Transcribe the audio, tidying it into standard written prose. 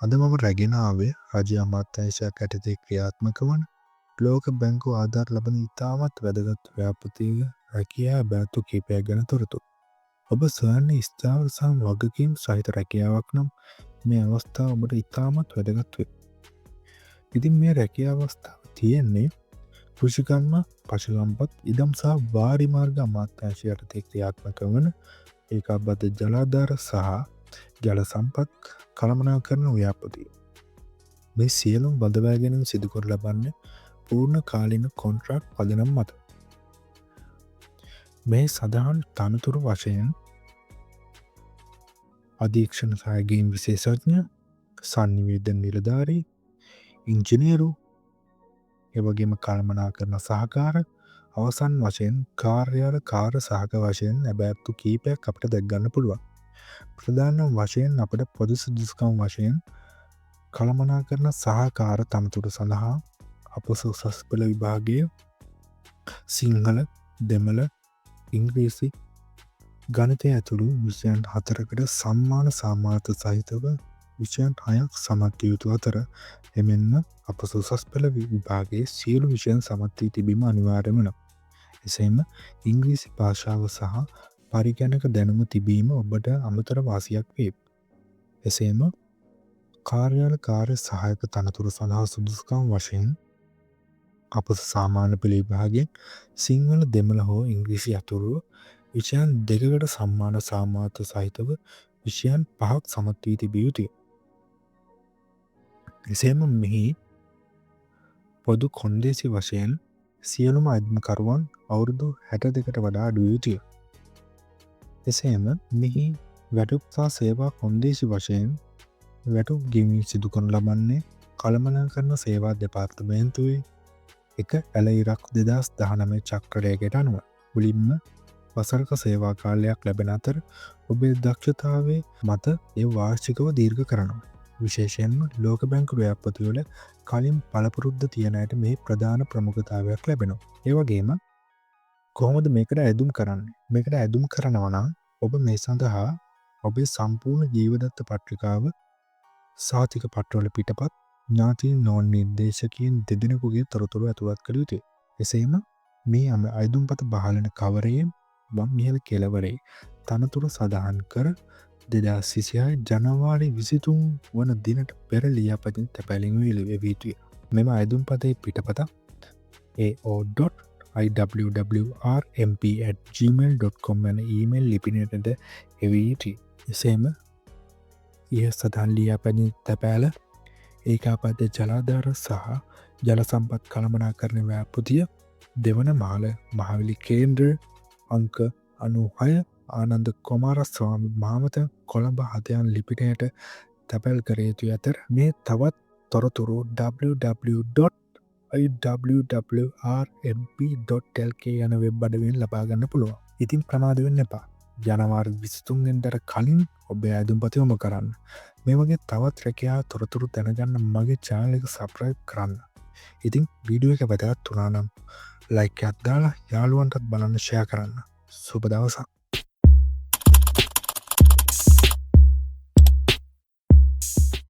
අද මම රැගෙන ආවේ රජය අමාත්‍යාංශයක් යටතේ ක්‍රියාත්මක වන ලෝක බැංකුව ආධාර ලබන ඉතාමත් වැදගත් ව්‍යාපෘතියක රැකියා බැතු කීපයක් ගැන තොරතුරු. ඔබ සොයන්නේ ස්ථාවර සහ වගකීම් සහිත රැකියාවක් නම් මේ අවස්ථාව ඔබට ඉතාමත් වැදගත් වේ. ඉතින් මේ රැකියා අවස්ථාව තියෙන්නේ කෘෂිකර්ම, පශුසම්පත්, ඉඩම් සහ වාරි මාර්ග අමාත්‍යාංශය යටතේ ක්‍රියාත්මක වන ඒකාබද්ධ ජලාධාර සහ ජල සම්පත් කළමනාකරන ව්‍යාපෘතිය. මේ සියලුම බදවා ගැනීම සිදු කර ලබන්නේ පූර්ණ කාලීන කොන්ට්‍රාක්ට් පදනම් මත. මේ සඳහන් තනතුරු වශයෙන් අධීක්ෂණ සහගීම් විශේෂඥ, සංනිවේදන නිලධාරී, ඉංජිනේරු, එවැගේම කළමනාකරන සහකාර, අවසන් වශයෙන් කාර්යාල කාර්ය සහක වශයෙන් ලැබැත්තු කීපයක් අපට දැක් ගන්න පුළුවන්. ප්‍රධාන වශයෙන් අපට පොදු සුදුසුකම් වශයෙන් කළමනාකරන සහකාර තනතුරු සඳහා අපොස උසස් පෙළ විභාගය සිංහල, දෙමළ, ඉංග්‍රීසි, ගණිතය ඇතුළු විෂයන් 4කට සම්මාන සාමාර්ථ සහිතව විෂයන් 6ක් සමත් යුතු අතර එමෙන්ම අපොස උසස් පෙළ විභාගයේ සියලු විෂයන් සමත් වී තිබීම අනිවාර්ය වෙනවා. එසේම ඉංග්‍රීසි භාෂාව සහ පරිගණක දැනුම තිබීම ඔබට අමතර වාසියක් වේ. එසේම කාර්යාල කාර්ය සහායක තනතුරු සඳහා සුදුසුකම් වශයෙන් අපොස සාමාන්‍ය පෙළ විභාගයෙන් සිංහල, දෙමළ හෝ ඉංග්‍රීසි ඇතුළු විෂයන් 2කට සම්මාන සාමාර්ථ සහිතව විෂයන් 5ක් සමත් වී තිබිය යුතුය. එසේම මෙහි පොදු කොන්දේසි වශයෙන් සියලුම අයිතිකරුවන් අවුරුදු 62කට වඩා අඩු විය යුතුය. එසේම මෙහි වැටුප් සහ සේවා කොන්දේසි වශයෙන් වැටුප් ගෙවීම සිදු කරනු ලබන්නේ කළමනාකරන සේවා දෙපාර්තමේන්තුවේ 1 ඇලයිරක් 2019 චක්‍රරේඛයට අනුව. මුලින්ම වසරක සේවා කාලයක් ලැබෙන අතර ඔබේ දක්ෂතාවයේ මත ඒ වාර්ෂිකව දීර්ඝ කරනවා. විශේෂයෙන්ම ලෝක බැංකු ව්‍යාපෘතිවල කලින් පළපුරුද්ද තියන අයට මේ ප්‍රධාන ප්‍රමුඛතාවයක් ලැබෙනවා. ඒ වගේම කොහොමද මේකට ඇදුම් කරන්නේ? මේකට ඇදුම් කරනවා නම් ඔබ මේ සඳහා ඔබේ සම්පූර්ණ ජීවදත්ත පත්‍රිකාව, සහතික පත්‍රවල පිටපත්, ඥාතීන් නොවන නිර්දේශකයන් දෙදෙනෙකුගේ තොරතුරු ඇතුළත් කළ යුතුය. එසේම මේ අයදුම්පත බහලන කවරයේ වම් ඉහළ කෙළවරේ තනතුරු සඳහන් කර 2026 ජනවාරි 23 වන දිනට පෙර ලියාපදිංචි තැපැලින් විය යුතුය. මෙම අයදුම්පතේ පිටපත ao.iwwrmp@gmail.com යන ඊමේල් ලිපිනයටද එවිය යුතුය. එසේම සඳහන් ලියාපදිංචි තැපෑල ඒකාබද්ධ ජලාධාර සහ ජල සම්පත් කළමනාකරන ව්‍යාපෘතිය දෙවන මාල මහවිලි කේන්ද්‍ර අංක 96 ආනන්ද කුමාරස්වාමි මාමත කොළඹ හදයන් ලිපිනයට තැපැල් කර යුතු අතර මේ තවත් තොරතුරු www.iwwrmp.lk යන වෙබ් අඩවියෙන් ලබා ගන්න පුළුවන්. ඉතින් ප්‍රමාද වෙන්න එපා. ජනවාරි 23 වෙනිදාට කලින් ඔබේ අයදුම්පත යොමු කරන්න. මේ වගේ තවත් රැකියා තොරතුරු දැනගන්න මගේ channel එක subscribe කරන්න. ඉතින් වීඩියෝ එක වැදගත් වුණා නම් like එකක් දාලා යාළුවන්ටත් බලන්න share කරන්න. සුබ දවසක්.